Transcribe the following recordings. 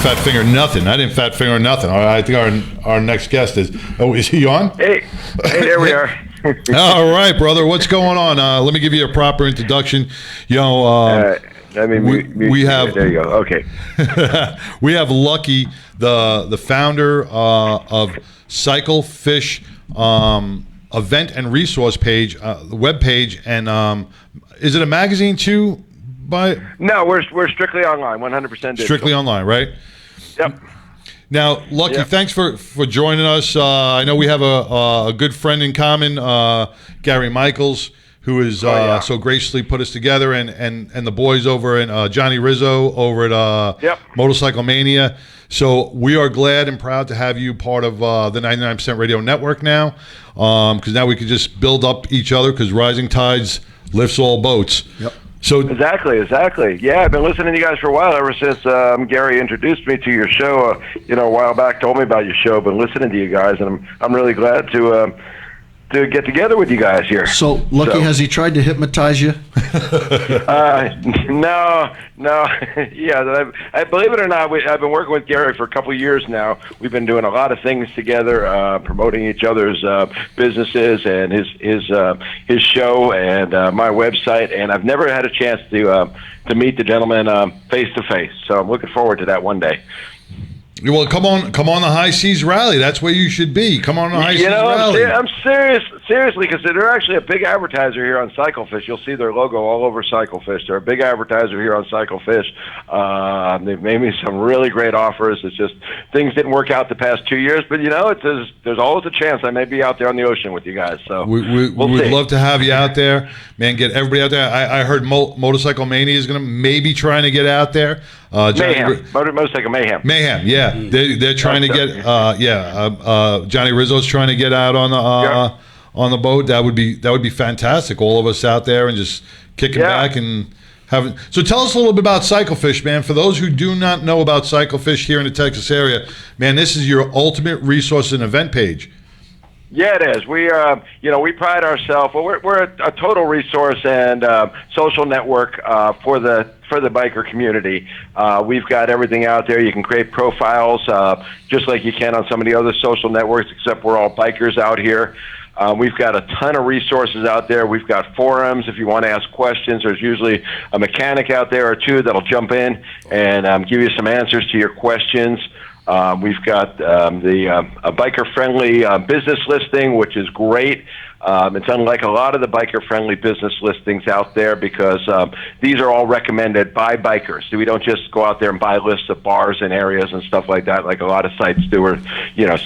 fat finger nothing. I didn't fat finger nothing. I think our next guest is. Oh, is he on? Hey, there we are. All right, brother. What's going on? Let me give you a proper introduction. You know, we have. There you go. Okay. We have Lucky, the founder of CycleFish event and resource page, the web page, and is it a magazine too? No, we're strictly online, 100% digital. Strictly online, right? Yep. Now, Lucky, thanks for joining us. I know we have a good friend in common, Gary Michaels, who is so graciously put us together, and the boys over in Johnny Rizzo over at Motorcycle Mania. So we are glad and proud to have you part of the 99% Radio Network now, because now we can just build up each other, because rising tides lifts all boats. Yep. So exactly. Yeah, I've been listening to you guys for a while, ever since Gary introduced me to your show. A while back, told me about your show. Been listening to you guys, and I'm really glad to get together with you guys here. So, Lucky, has he tried to hypnotize you? No. Yeah, I believe it or not, I've been working with Gary for a couple of years now. We've been doing a lot of things together, promoting each other's businesses and his show and my website. And I've never had a chance to meet the gentleman face to face. So I'm looking forward to that one day. Well, come on the High Seas Rally. That's where you should be. Come on the High Seas Rally. I'm seriously, because they're actually a big advertiser here on CycleFish. You'll see their logo all over CycleFish. They're a big advertiser here on CycleFish. They've made me some really great offers. It's just things didn't work out the past 2 years, but there's always a chance I may be out there on the ocean with you guys. So we'd love to have you out there, man. Get everybody out there. I heard Motorcycle Mania is going to maybe trying to get out there. Motorcycle Mayhem. Mayhem, yeah. They're trying to get, Johnny Rizzo's trying to get out on the boat. That would be fantastic. All of us out there and just kicking back and having. So tell us a little bit about CycleFish, man. For those who do not know about CycleFish here in the Texas area, man, this is your ultimate resource and event page. Yeah, it is. We pride ourselves. Well, we're a total resource and social network for the biker community. We've got everything out there. You can create profiles just like you can on some of the other social networks, except we're all bikers out here. We've got a ton of resources out there. We've got forums. If you want to ask questions, there's usually a mechanic out there or two that'll jump in and give you some answers to your questions. We've got a biker-friendly business listing, which is great. It's unlike a lot of the biker-friendly business listings out there, because these are all recommended by bikers. So we don't just go out there and buy lists of bars and areas and stuff like that, like a lot of sites do, or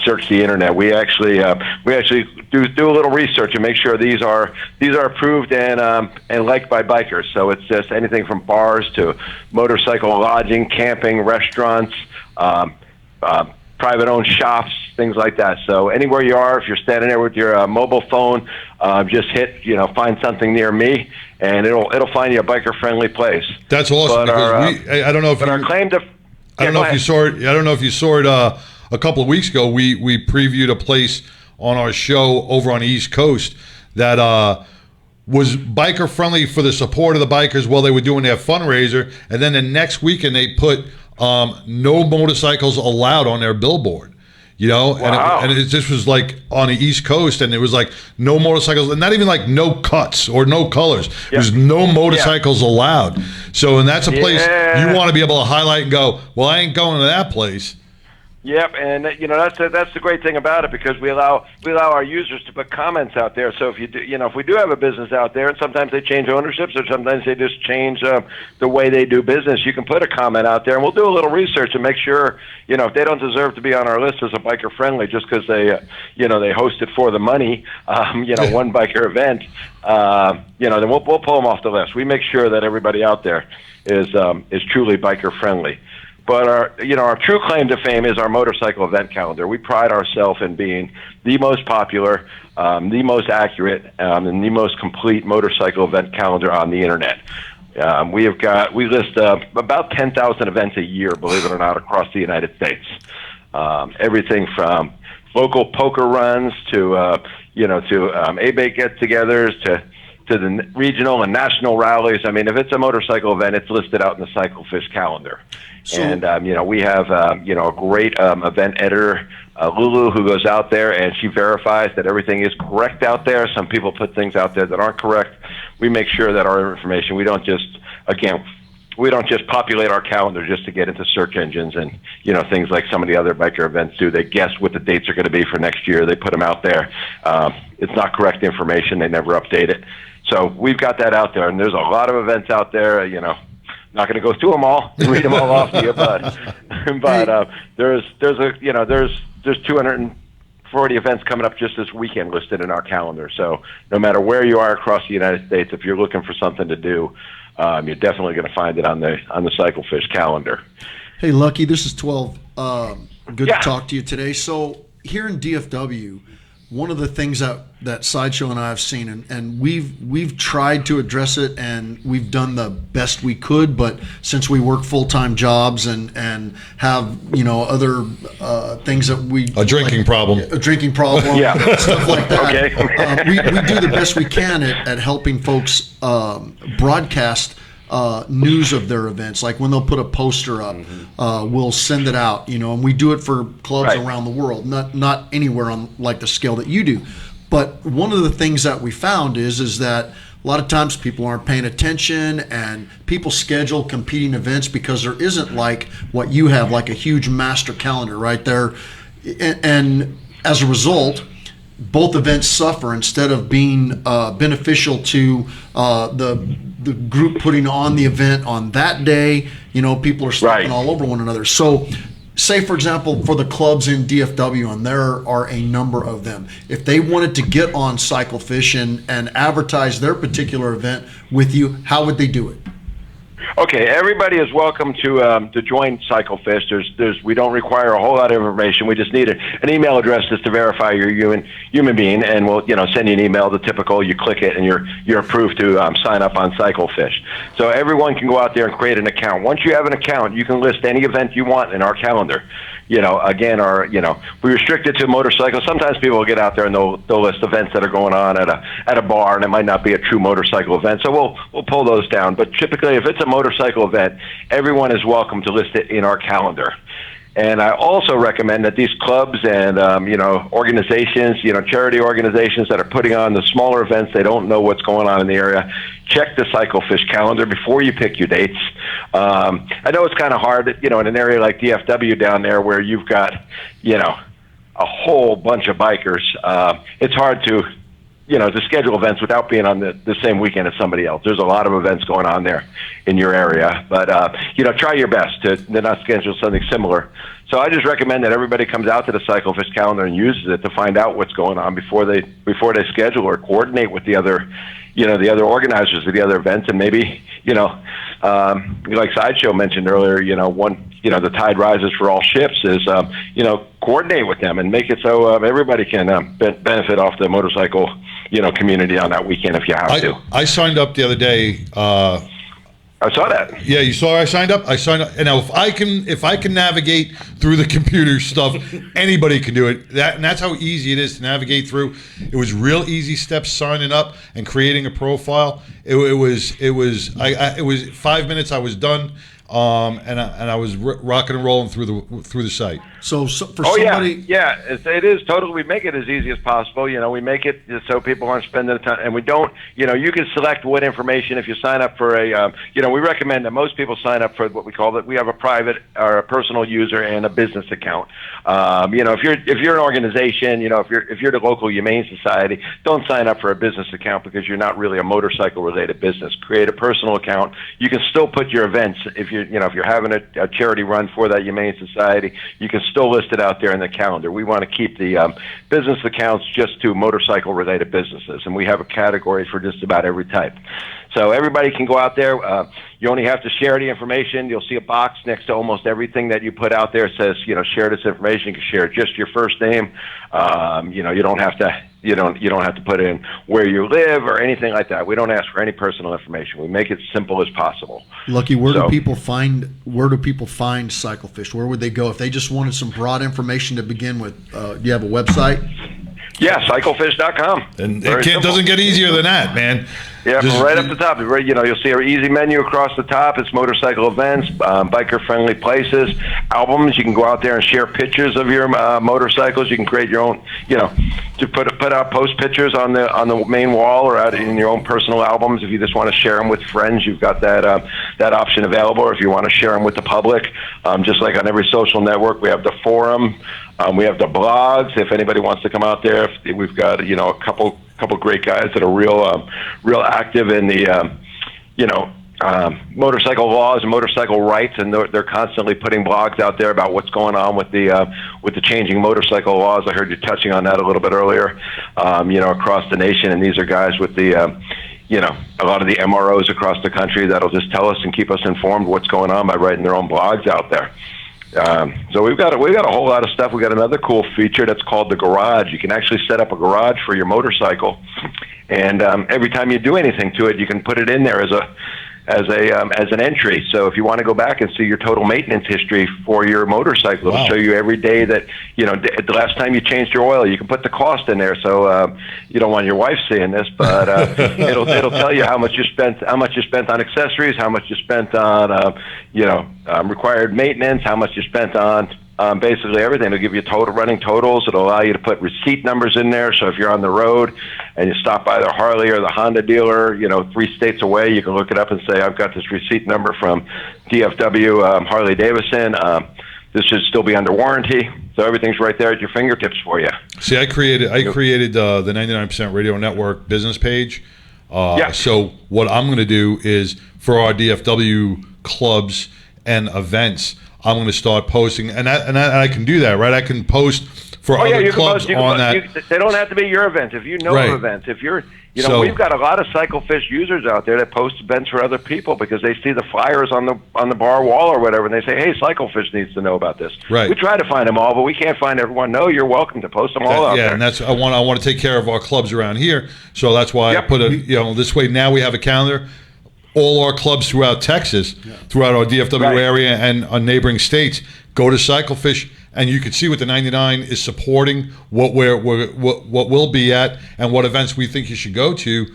search the internet. We actually do a little research and make sure these are approved and liked by bikers. So it's just anything from bars to motorcycle lodging, camping, restaurants. Private-owned shops, things like that. So anywhere you are, if you're standing there with your mobile phone, just hit, find something near me, and it'll find you a biker-friendly place. That's awesome. Because I don't know if our claim to. I don't know if you saw it. I don't know if you saw it a couple of weeks ago. We previewed a place on our show over on the East Coast that was biker-friendly for the support of the bikers while they were doing their fundraiser, and then the next weekend they put no motorcycles allowed on their billboard, Wow. and it just was like on the East Coast, and it was like no motorcycles, and not even like no cuts or no colors. There's no motorcycles allowed. So, and that's a place you want to be able to highlight and go, well, I ain't going to that place. Yep, and that's the great thing about it, because we allow our users to put comments out there. So if if we do have a business out there, and sometimes they change ownerships, or sometimes they just change the way they do business, you can put a comment out there, and we'll do a little research and make sure if they don't deserve to be on our list as a biker friendly just because they they host it for the money, one biker event, then we'll pull them off the list. We make sure that everybody out there is truly biker friendly. But our true claim to fame is our motorcycle event calendar. We pride ourselves in being the most popular, the most accurate, and the most complete motorcycle event calendar on the internet. We list about 10,000 events a year, believe it or not, across the United States. Everything from local poker runs to A-Bay get-togethers the regional and national rallies. I mean, if it's a motorcycle event, it's listed out in the CycleFish calendar. So, and we have a great event editor, Lulu, who goes out there and she verifies that everything is correct out there. Some people put things out there that aren't correct. We make sure that our information, we don't just populate our calendar just to get into search engines and, things like some of the other biker events do. They guess what the dates are going to be for next year. They put them out there. It's not correct information. They never update it. So we've got that out there, and there's a lot of events out there, not going to go through them all and read them all off to you, but there's 240 events coming up just this weekend listed in our calendar. So no matter where you are across the United States, if you're looking for something to do, you're definitely going to find it on the CycleFish calendar. Hey, Lucky, this is 12. Good to talk to you today. So here in DFW, one of the things that Sideshow and I have seen, and we've tried to address it, and we've done the best we could, but since we work full-time jobs and have other things that we a drinking problem, stuff like that. Okay. We do the best we can at helping folks broadcast news of their events. Like when they'll put a poster up, we'll send it out, and we do it for clubs around the world, not anywhere on like the scale that you do. But one of the things that we found is that a lot of times people aren't paying attention, and people schedule competing events because there isn't like what you have, like a huge master calendar right there. And as a result, both events suffer instead of being beneficial to the group putting on the event on that day. People are stepping all over one another. So say, for example, for the clubs in DFW, and there are a number of them, if they wanted to get on CycleFish and advertise their particular event with you, how would they do it? Okay, everybody is welcome to join CycleFish. We don't require a whole lot of information. We just need an email address just to verify you're human being, and we'll send you an email. The typical, you click it and you're approved to sign up on CycleFish. So everyone can go out there and create an account. Once you have an account, you can list any event you want in our calendar. We restrict it to motorcycles. Sometimes people will get out there and they'll list events that are going on at a bar, and it might not be a true motorcycle event. So we'll pull those down. But typically, if it's a motorcycle event, everyone is welcome to list it in our calendar. And I also recommend that these clubs and organizations, charity organizations that are putting on the smaller events, they don't know what's going on in the area. Check the CycleFish calendar before you pick your dates. I know it's kind of hard, in an area like DFW down there where you've got, a whole bunch of bikers. It's hard to schedule events without being on the same weekend as somebody else. There's a lot of events going on there in your area, but try your best to not schedule something similar. So I just recommend that everybody comes out to the CycleFish calendar and uses it to find out what's going on before they schedule or coordinate with the other organizers of the other events, and maybe like Sideshow mentioned earlier, the tide rises for all ships is coordinate with them and make it so everybody can benefit off the motorcycle community on that weekend if you have to. I signed up the other day. I saw that. Yeah, you saw I signed up? I signed up. And now if I can navigate through the computer stuff, anybody can do it. And that's how easy it is to navigate through. It was real easy steps signing up and creating a profile. It was 5 minutes. I was done. And I was rocking and rolling through the site. So for somebody, it is totally. We make it as easy as possible. We make it so people aren't spending the time, and we don't. You can select what information if you sign up for a. We recommend that most people sign up for what we call it. We have a private or a personal user and a business account. If you're an organization, if you're the local humane society, don't sign up for a business account because you're not really a motorcycle related business. Create a personal account. You can still put your events if you're having a charity run for that humane society, you can still list it out there in the calendar. We want to keep the business accounts just to motorcycle related businesses, and we have a category for just about every type. So everybody can go out there. You only have to share the information. You'll see a box next to almost everything that you put out there. It says, share this information. You can share just your first name. You don't have to. You don't have to put in where you live or anything like that. We don't ask for any personal information. We make it simple as possible. Lucky, where do people find CycleFish? Where would they go if they just wanted some broad information to begin with? Do you have a website? Yeah, CycleFish.com. And it doesn't get easier than that, man. Yeah, right up the top. Right, you'll see our easy menu across the top. It's motorcycle events, biker-friendly places, albums. You can go out there and share pictures of your motorcycles. You can create your own, to put out post pictures on the main wall or out in your own personal albums. If you just want to share them with friends, you've got that option available. Or if you want to share them with the public, just like on every social network, we have the forum. We have the blogs. If anybody wants to come out there, we've got a couple great guys that are real active in the motorcycle laws and motorcycle rights, and they're constantly putting blogs out there about what's going on with the changing motorcycle laws. I heard you touching on that a little bit earlier. Across the nation, and these are guys with the a lot of the MROs across the country that'll just tell us and keep us informed what's going on by writing their own blogs out there. So we've got a whole lot of stuff. We've got another cool feature that's called the garage. You can actually set up a garage for your motorcycle, and every time you do anything to it, you can put it in there as an entry. So if you want to go back and see your total maintenance history for your motorcycle, it'll show you every day that the last time you changed your oil. You can put the cost in there, so you don't want your wife seeing this, but it'll tell you how much you spent on accessories, how much you spent on required maintenance, how much you spent on basically everything. It'll give you running totals. It'll allow you to put receipt numbers in there. So if you're on the road and you stop by the Harley or the Honda dealer, 3 states away, you can look it up and say, I've got this receipt number from DFW Harley Davidson. This should still be under warranty. So everything's right there at your fingertips for you. See, I created the 99% Radio Network business page. So what I'm going to do is for our DFW clubs and events, I'm going to start posting, and I can do that, right? I can post for other clubs on that. They don't have to be your event. If you know of events, if you're, we've got a lot of CycleFish users out there that post events for other people because they see the flyers on the bar wall or whatever, and they say, "Hey, CycleFish needs to know about this." Right. We try to find them all, but we can't find everyone. No, you're welcome to post them all out there. Yeah, and that's I want to take care of our clubs around here, so that's why I put this way. Now we have a calendar. All our clubs throughout Texas, throughout our DFW area and our neighboring states, go to CycleFish, and you can see what the 99 is supporting, what we'll be at, and what events we think you should go to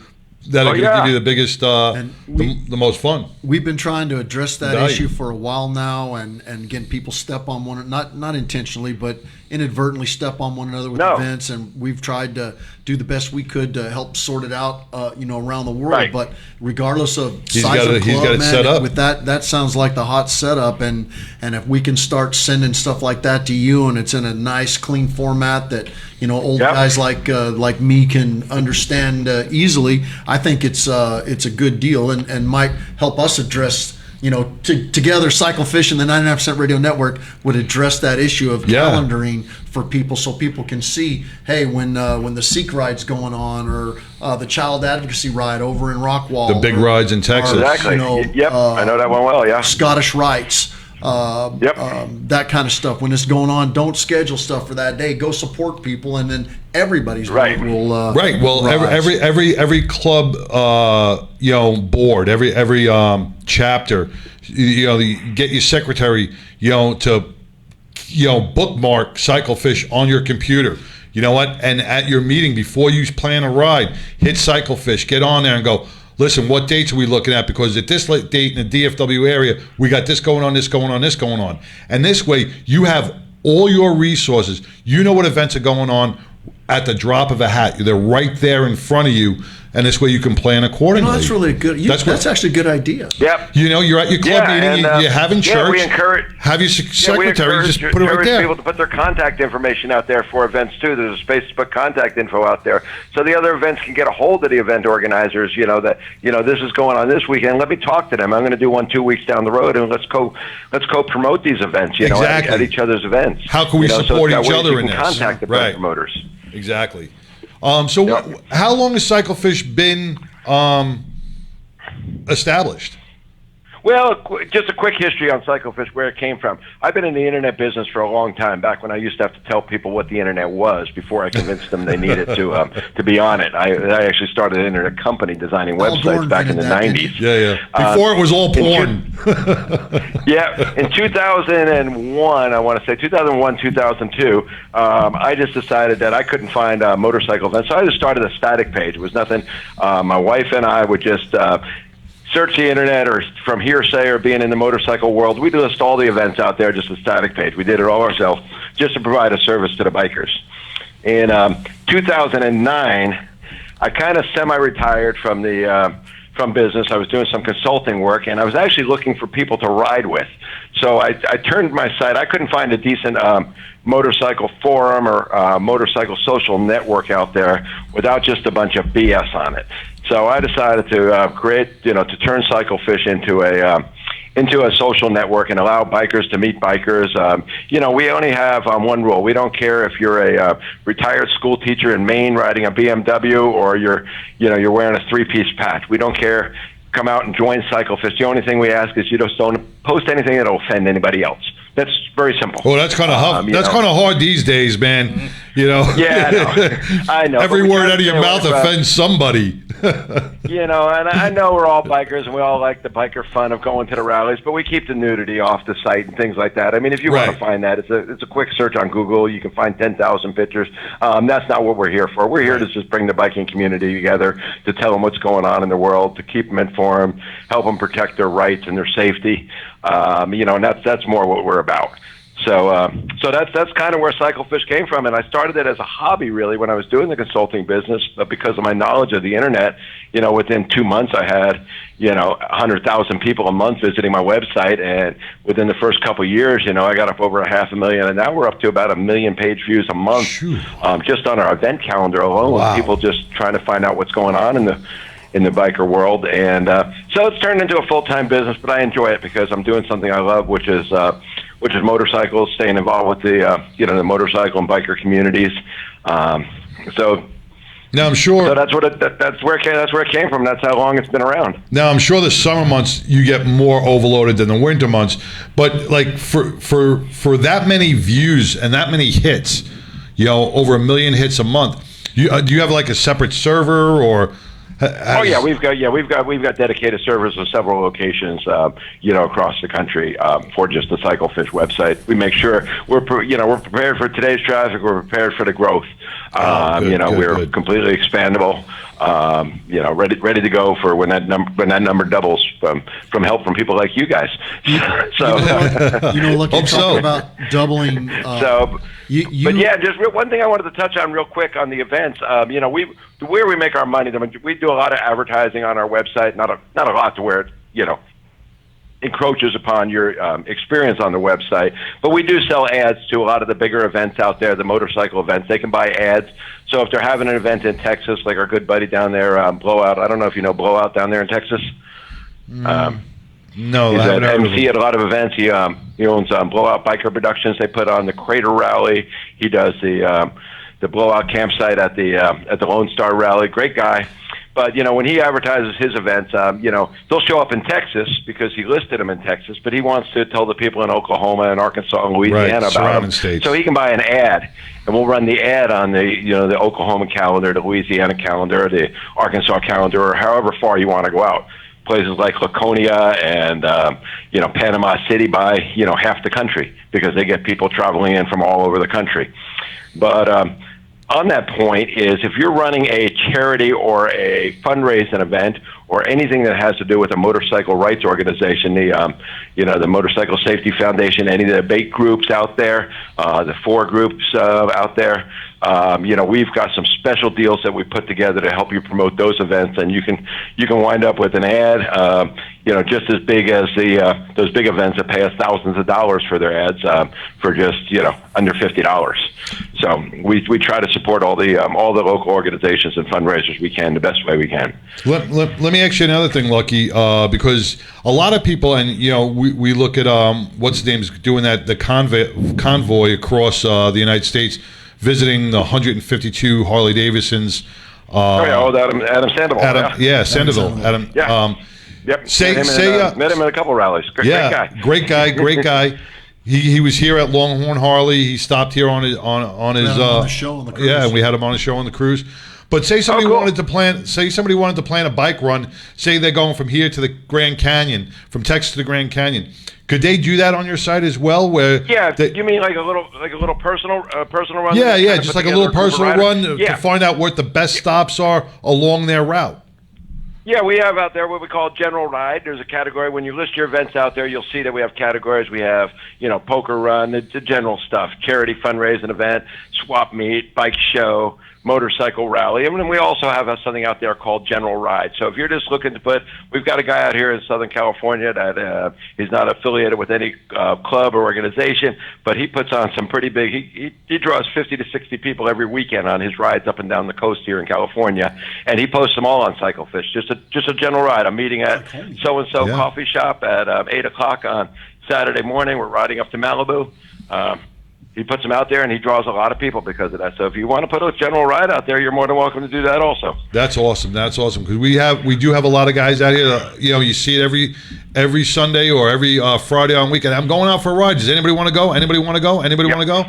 that are going to give you the biggest, the most fun. We've been trying to address that issue for a while now, and again, people step on one, not intentionally, but inadvertently step on one another with events, and we've tried to do the best we could to help sort it out, around the world. Right. But regardless of he's got it set up. With that sounds like the hot setup, and if we can start sending stuff like that to you, and it's in a nice, clean format that old guys like me can understand easily, I think it's a good deal and might help us address. Together, CycleFish and the 99% Radio Network would address that issue of calendaring for people, so people can see, hey, when the Seek ride's going on, or the Child Advocacy ride over in Rockwall, the big rides in Texas. Exactly. I know that one well. Yeah. Scottish Rights. That kind of stuff. When it's going on, don't schedule stuff for that day. Go support people, and then everybody's will right. Well, rise. every club board, every chapter, you get your secretary to bookmark CycleFish on your computer. You know what? And at your meeting, before you plan a ride, hit CycleFish, get on there and go, listen, what dates are we looking at? Because at this late date in the DFW area, we got this going on, this going on, this going on. And this way, you have all your resources. You know what events are going on at the drop of a hat. They're right there in front of you. And this way you can plan accordingly. That's really a good. That's actually a good idea. Yep. You're at your club meeting. You're having church. We encourage. Have your secretary just put it right there. People to put their contact information out there for events too. There's a space to put contact info out there, so the other events can get a hold of the event organizers. This is going on this weekend. Let me talk to them. I'm going to do one 2 weeks down the road, and let's go promote these events. At each other's events. How can we support each other in this? Contact the promoters. Exactly. How long has CycleFish been established? Well, just a quick history on CycleFish, where it came from. I've been in the internet business for a long time, back when I used to have to tell people what the internet was before I convinced them they needed to be on it. I actually started an internet company designing websites back in the 90s. Yeah. Before it was all porn. Yeah, in 2001, I want to say 2001, 2002, I just decided that I couldn't find motorcycle events, so I just started a static page. It was nothing. My wife and I would just search the internet, or from hearsay or being in the motorcycle world, we list all the events out there, just a static page. We did it all ourselves just to provide a service to the bikers. In 2009, I kind of semi-retired from business. I was doing some consulting work, and I was actually looking for people to ride with. So I turned my site. I couldn't find a decent motorcycle forum or motorcycle social network out there without just a bunch of BS on it. So I decided to turn CycleFish into a social network and allow bikers to meet bikers. We only have one rule. We don't care if you're a retired school teacher in Maine riding a BMW, or you're wearing a three-piece patch. We don't care. Come out and join CycleFish. The only thing we ask is you just don't post anything that'll offend anybody else. That's very simple. Well, that's kind of that's kind of hard these days, man. Mm-hmm. Yeah, I know. Every word out of your mouth offends somebody. And I know we're all bikers and we all like the biker fun of going to the rallies, but we keep the nudity off the site and things like that. I mean, if you want to find that, it's a quick search on Google. You can find 10,000 pictures. That's not what we're here for. We're here to just bring the biking community together, to tell them what's going on in the world, to keep them informed, help them protect their rights and their safety. And that's more what we're about. So that's kind of where CycleFish came from, and I started it as a hobby really when I was doing the consulting business. But because of my knowledge of the internet, within 2 months I had 100,000 people a month visiting my website, and within the first couple of years, I got up over 500,000, and now we're up to about 1 million page views a month, just on our event calendar alone. Wow. With people just trying to find out what's going on in the biker world, and so it's turned into a full-time business. But I enjoy it because I'm doing something I love, which is motorcycles, staying involved with the motorcycle and biker communities. Now I'm sure. So that's where it came from. That's how long it's been around. Now I'm sure the summer months you get more overloaded than the winter months, but like for that many views and that many hits, over 1 million hits a month. Do you have like a separate server or? We've got dedicated servers in several locations, across the country for just the CycleFish website. We make sure we're prepared for today's traffic. We're prepared for the growth. We're completely expandable. Ready to go for when that number doubles from help from people like you guys. Look, you talk about doubling. Just one thing I wanted to touch on real quick on the events. Where we make our money, we do a lot of advertising on our website. Not a lot to where it encroaches upon your experience on the website, but we do sell ads to a lot of the bigger events out there, the motorcycle events. They can buy ads. So if they're having an event in Texas, like our good buddy down there, Blowout. I don't know if you know Blowout down there in Texas. No, he's an MC at a lot of events. He owns Blowout Biker Productions. They put on the Crater Rally. He does the Blowout campsite at the Lone Star Rally. Great guy. But, when he advertises his events, they'll show up in Texas because he listed them in Texas, but he wants to tell the people in Oklahoma and Arkansas and Louisiana about them. States. So he can buy an ad, and we'll run the ad on the Oklahoma calendar, the Louisiana calendar, the Arkansas calendar, or however far you want to go out. Places like Laconia and, Panama City buy, half the country because they get people traveling in from all over the country. But, on that point is if you're running a charity or a fundraising event or anything that has to do with a motorcycle rights organization, the Motorcycle Safety Foundation, any of the debate groups out there, the 4 groups out there, we've got some special deals that we put together to help you promote those events, and you can wind up with an ad, just as big as those big events that pay us thousands of dollars for their ads for just under $50. So we try to support all the local organizations and fundraisers we can the best way we can. Let me ask you another thing, Lucky, because a lot of people, and we look at what's the name's doing the convoy across the United States, visiting the 152 Harley Davidsons. Adam Sandoval. Sandoval. Adam. Yeah. Yep. Met him at a couple rallies. Great guy. Great guy. He was here at Longhorn Harley. He stopped here on his on the show on the cruise. Yeah, we had him on the show on the cruise. But say somebody wanted to plan a bike run. Say they're going from here to the Grand Canyon, from Texas to the Grand Canyon. Could they do that on your site as well? You mean like a little personal run? Yeah, just like a little personal run to find out what the best stops are along their route. Yeah, we have out there what we call general ride. There's a category. When you list your events out there, you'll see that we have categories. We have, poker run, the general stuff, charity fundraising event, swap meet, bike show, motorcycle rally. And then we also have something out there called general ride. So if you're just looking to we've got a guy out here in Southern California that he's not affiliated with any club or organization, but he puts on some pretty big, he draws 50 to 60 people every weekend on his rides up and down the coast here in California. And he posts them all on CycleFish, just a general ride. I'm meeting at so-and-so coffee shop at 8 o'clock on Saturday morning. We're riding up to Malibu. He puts them out there, and he draws a lot of people because of that. So if you want to put a general ride out there, you're more than welcome to do that also. That's awesome. Because we do have a lot of guys out here. You see it every Sunday or every Friday on weekend. I'm going out for a ride. Does anybody want to go? Anybody want to go? Anybody want to go?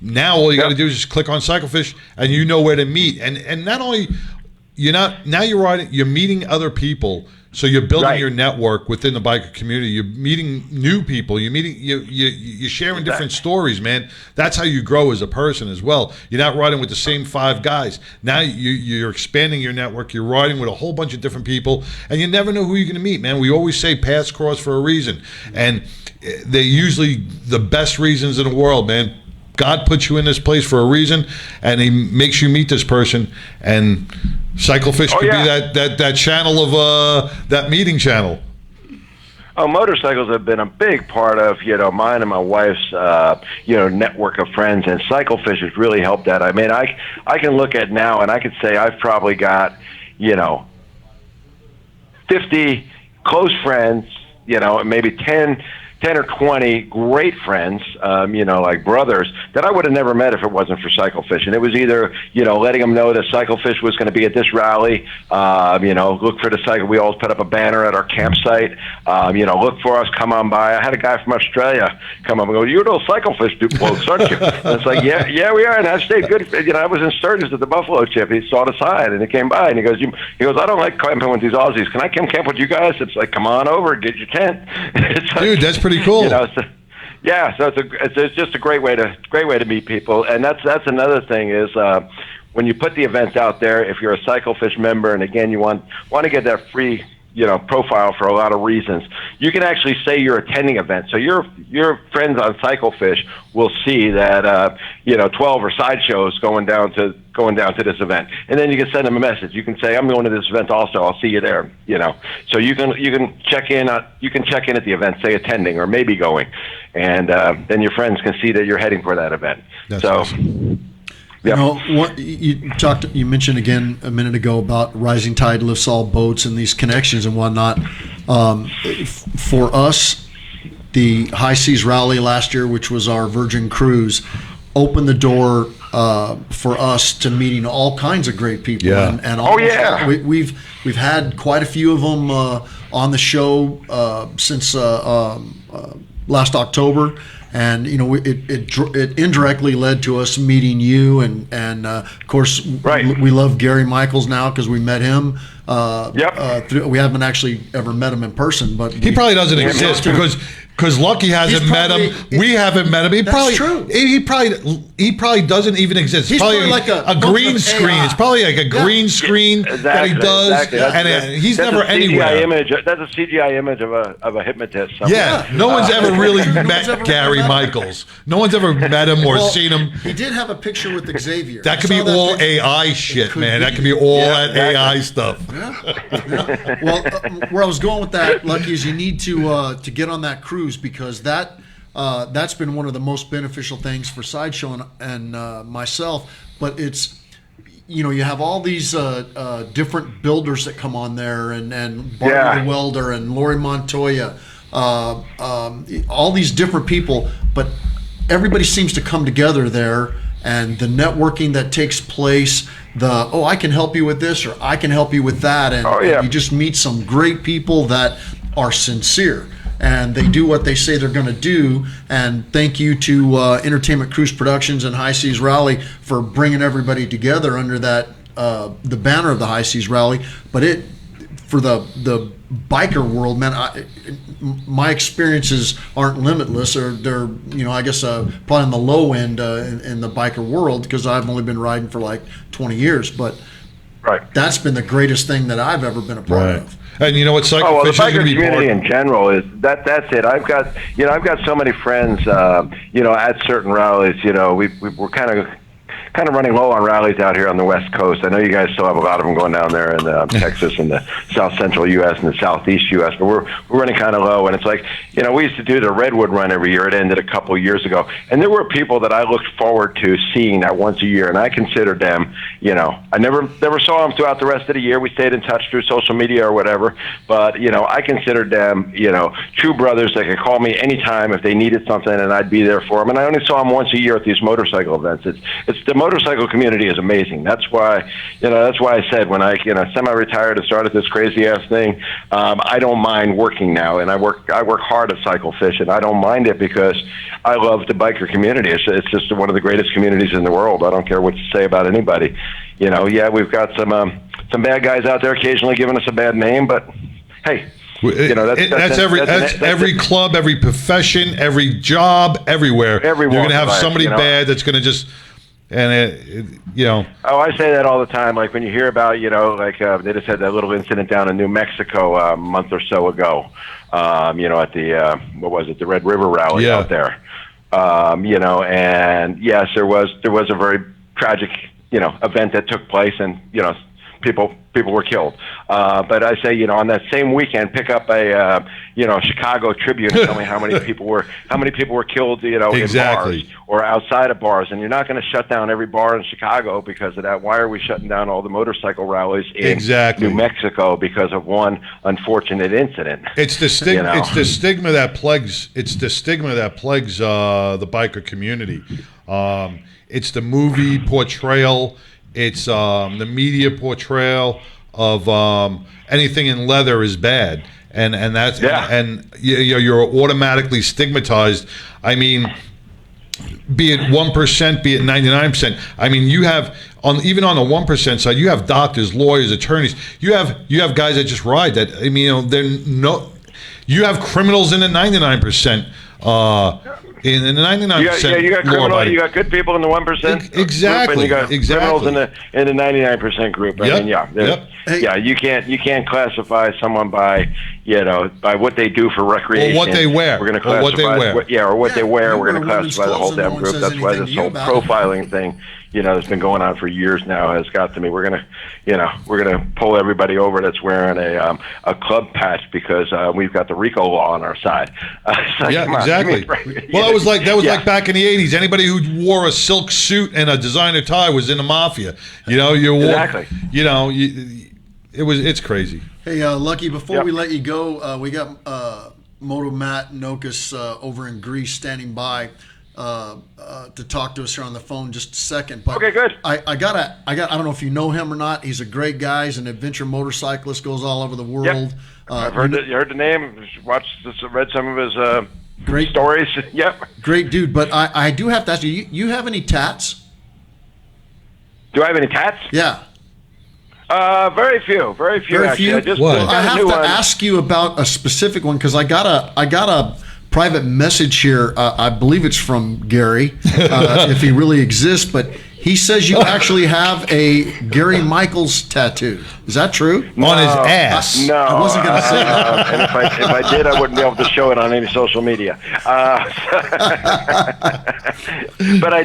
Now all you got to do is just click on CycleFish, and you know where to meet. And not only you're riding, you're meeting other people. So you're building your network within the biker community. You're meeting new people. You're sharing different stories, man. That's how you grow as a person as well. You're not riding with the same 5 guys. Now you're expanding your network. You're riding with a whole bunch of different people, and you never know who you're going to meet, man. We always say paths cross for a reason, and they're usually the best reasons in the world, man. God puts you in this place for a reason, and He makes you meet this person. And CycleFish could be that channel of that meeting channel. Oh, motorcycles have been a big part of mine and my wife's network of friends, and CycleFish has really helped that. I mean, I can look at now and I could say I've probably got 50 close friends, maybe 10 or 20 great friends, like brothers, that I would have never met if it wasn't for CycleFish. And it was either, letting them know that CycleFish was going to be at this rally, look for the cycle. We always put up a banner at our campsite, look for us, come on by. I had a guy from Australia come up and go, "You're those CycleFish folks, aren't you?" And it's like, yeah, we are. And I stayed good. I was in Sturgis at the Buffalo Chip. He saw the sign and he came by and he goes, "I don't like camping with these Aussies. Can I come camp with you guys?" It's like, "Come on over, get your tent." Dude, that's pretty cool. So it's just a great way to meet people. And that's another thing is when you put the events out there, if you're a CycleFish member, and again you want to get that free profile for a lot of reasons, you can actually say you're attending events. So your friends on CycleFish will see that 12 or sideshows going down to this event, and then you can send them a message. You can say, "I'm going to this event also. I'll see you there." So you can check in at the event, say attending or maybe going, and then your friends can see that you're heading for that event. That's awesome. Yeah. You mentioned again a minute ago about rising tide lifts all boats and these connections and whatnot. For us, the High Seas Rally last year, which was our Virgin Cruise, opened the door for us to meeting all kinds of great people. Yeah. And we've had quite a few of them on the show since last October. And it indirectly led to us meeting you, and of course we love Gary Michaels now because we met him. We haven't actually ever met him in person, but he probably doesn't exist because Lucky hasn't met him. We haven't met him. That's true. He probably doesn't even exist. He's probably like a green screen. AI. It's probably like a green screen that he does, and he's never anywhere. That's a CGI image of a hypnotist. Somewhere. Yeah, no one's ever really met Gary Michaels. No one's ever met him or seen him. He did have a picture with Xavier. That could be all AI shit, man. That could be all that AI stuff. Yeah. Well, where I was going with that, Lucky, is you need to get on that cruise because that's been one of the most beneficial things for Sideshow and myself. But it's you have all these different builders that come on there, and Barbara the Welder and Lori Montoya, all these different people, but everybody seems to come together there and the networking that takes place. I can help you with this, or I can help you with that, and you just meet some great people that are sincere. And they do what they say they're going to do. And thank you to Entertainment Cruise Productions and High Seas Rally for bringing everybody together under that the banner of the High Seas Rally. But for the biker world, man, my experiences aren't limitless, or they're I guess probably on the low end in the biker world, because I've only been riding for like 20 years. But that's been the greatest thing that I've ever been a part of. And you know what, CycleFish the biker community in general is that's it. I've got so many friends, at certain rallies. We're kind of running low on rallies out here on the West Coast. I know you guys still have a lot of them going down there in Texas and the South Central U.S. and the Southeast U.S., but we're running kind of low. And it's like, we used to do the Redwood Run every year. It ended a couple of years ago. And there were people that I looked forward to seeing that once a year, and I considered them, I never saw them throughout the rest of the year. We stayed in touch through social media or whatever, but, I considered them, true brothers that could call me anytime if they needed something, and I'd be there for them. And I only saw them once a year at these motorcycle events. It's the motorcycle community is amazing. That's why I said when I semi-retired and started this crazy ass thing, I don't mind working now, and I work hard at CycleFish, and I don't mind it because I love the biker community. It's just one of the greatest communities in the world. I don't care what you say about anybody. We've got some bad guys out there occasionally giving us a bad name, but hey. That's every club, every profession, every job, everywhere. You're going to have somebody bad that's going to just. And Oh, I say that all the time. Like when you hear about, they just had that little incident down in New Mexico a month or so ago. At the the Red River Rally out there. And yes, there was a very tragic, event that took place, and people were killed. But I say, on that same weekend, pick up a Chicago Tribune and tell me how many people were killed, in bars or outside of bars. And you're not going to shut down every bar in Chicago because of that. Why are we shutting down all the motorcycle rallies in New Mexico because of one unfortunate incident? It's the stigma. It's the stigma that plagues. It's the stigma that plagues the biker community. It's the movie portrayal. It's the media portrayal of anything in leather is bad, and that's and you're automatically stigmatized. I mean, be it 1%, be it 99%. I mean, you have even on the 1% side, you have doctors, lawyers, attorneys. You have guys that just ride. That I mean, you have criminals in the 99%. In the 99%, you got criminals. You got good people in the 1%. Exactly. Group, and you got criminals in the 99% group. I mean, you can't classify someone by by what they do for recreation, or what they wear, We're going to classify what they wear. We're going to classify the whole damn group. That's why this whole profiling thing, that's been going on for years now, has got to me. We're gonna pull everybody over that's wearing a club patch because we've got the RICO law on our side. Exactly. Well, that was like back in the 80s. Anybody who wore a silk suit and a designer tie was in the mafia. Exactly. It's crazy. Hey, Lucky, before we let you go, we got Moto Matt Nokus over in Greece standing by to talk to us here on the phone just a second. But okay, good. I don't know if you know him or not. He's a great guy. He's an adventure motorcyclist, goes all over the world. Yep. I've heard the name, read some of his great stories. Yep. Great dude. But I do have to ask you, you have any tats? Do I have any tats? Yeah. Very few. Actually. I have to ask you about a specific one because I got a private message here. I believe it's from Gary, if he really exists, but he says you actually have a Gary Michaels tattoo. Is that true? On his ass? No. I wasn't going to say that. And if I did, I wouldn't be able to show it on any social media. But I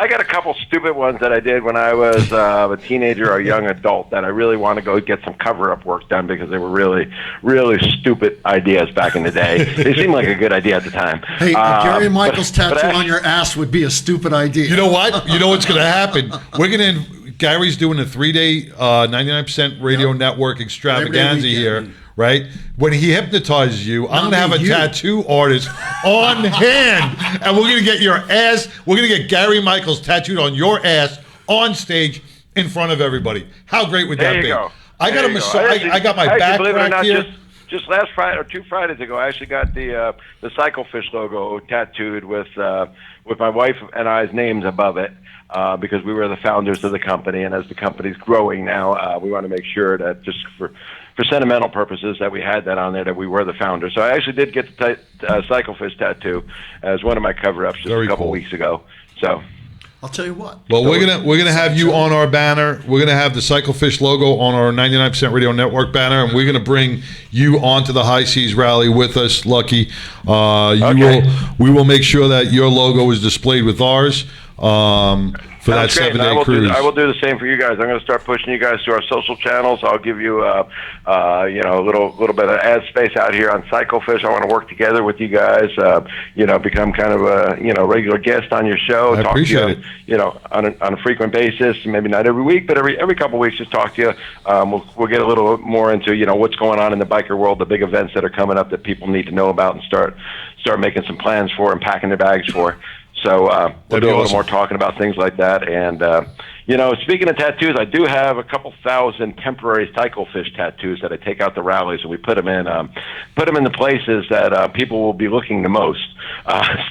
got a couple stupid ones that I did when I was a teenager or a young adult that I really want to go get some cover-up work done because they were really, really stupid ideas back in the day. They seemed like a good idea at the time. Hey, a Gary Michaels tattoo on your ass would be a stupid idea. You know what? You know what's going to happen? We're going to Gary's doing a 3-day 99% radio network extravaganza here, right? When he hypnotizes you, I'm gonna have a tattoo artist on hand, and we're gonna get your ass. We're gonna get Gary Michaels tattooed on your ass on stage in front of everybody. How great would that be? Go. I got a massage. I got my back cracked here. Just last Friday or 2 Fridays ago, I actually got the CycleFish logo tattooed with my wife and I's names above it because we were the founders of the company, and as the company's growing now, we want to make sure that just for sentimental purposes that we had that on there, that we were the founders. So I actually did get the CycleFish tattoo as one of my cover-ups just a couple weeks ago. So. I'll tell you what. Well, we're gonna have you on our banner. We're gonna have the CycleFish logo on our 99% Radio Network banner, and we're gonna bring you onto the High Seas Rally with us, Lucky. We will make sure that your logo is displayed with ours for that 7-day cruise. I will do the same for you guys. I'm going to start pushing you guys to our social channels. I'll give you a little bit of ad space out here on CycleFish. I want to work together with you guys. Become kind of a regular guest on your show. I appreciate it. On a frequent basis. Maybe not every week, but every couple of weeks, just talk to you. We'll get a little more into what's going on in the biker world, the big events that are coming up that people need to know about, and start making some plans for and packing their bags for. So we'll do a little more talking about things like that. And, speaking of tattoos, I do have a couple thousand temporary CycleFish tattoos that I take out the rallies, and we put them in the places that people will be looking the most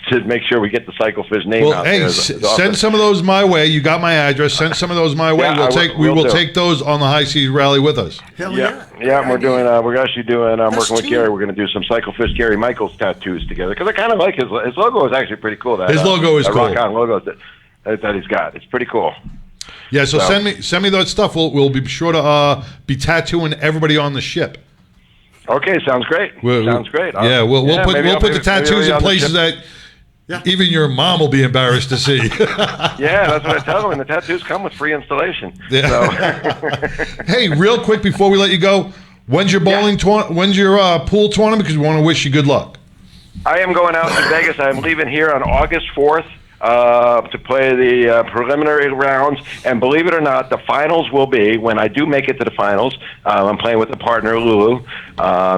to make sure we get the CycleFish name out there. Send some of those my way. You got my address. Send some of those my way. We will take those on the High Seas Rally with us. Hell yeah. Yeah, and we're actually doing, working with Gary. We're going to do some CycleFish Gary Michaels tattoos together, because I kind of like his logo is actually pretty cool. His logo is cool. Rock On logo that he's got. It's pretty cool. Yeah, so send me that stuff. We'll be sure to be tattooing everybody on the ship. Okay, sounds great. Sounds great. We'll put the tattoos in places that even your mom will be embarrassed to see. Yeah, that's what I tell them. And the tattoos come with free installation. Yeah. So. Hey, real quick before we let you go, when's your when's your pool tournament? Because we want to wish you good luck. I am going out to Vegas. I'm leaving here on August 4th. To play the preliminary rounds, and believe it or not, the finals will be, when I do make it to the finals, I'm playing with a partner, Lulu.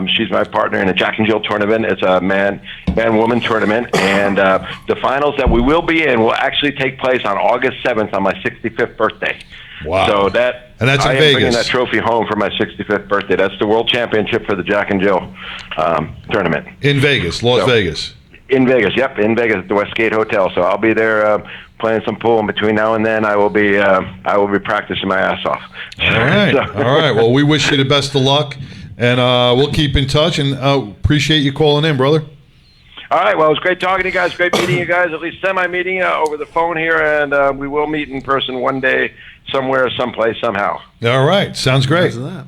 She's my partner in a Jack and Jill tournament. It's a man-woman tournament, and the finals that we will be in will actually take place on August 7th on my 65th birthday. Wow. So that's in Vegas. Bringing that trophy home for my 65th birthday. That's the World Championship for the Jack and Jill tournament. In Vegas, Las Vegas. In Vegas, yep, in Vegas at the Westgate Hotel. So I'll be there playing some pool. And between now and then, I will be practicing my ass off. All right, all right. Well, we wish you the best of luck, and we'll keep in touch. And appreciate you calling in, brother. All right. Well, it was great talking to you guys. Great meeting you guys. At least semi-meeting you over the phone here, and we will meet in person one day, somewhere, someplace, somehow. All right. Sounds great. All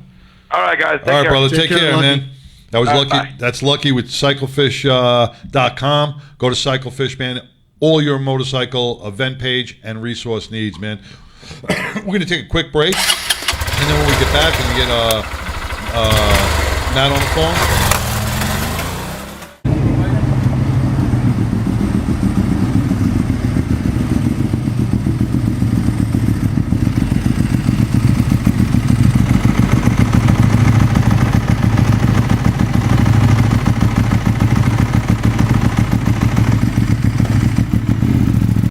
right, guys. All right, brother. Take care, Lucky. man. That was Lucky. Bye. That's Lucky with CycleFish.com. Go to CycleFish, man. All your motorcycle event page and resource needs, man. We're going to take a quick break, and then when we get back and get Matt on the phone,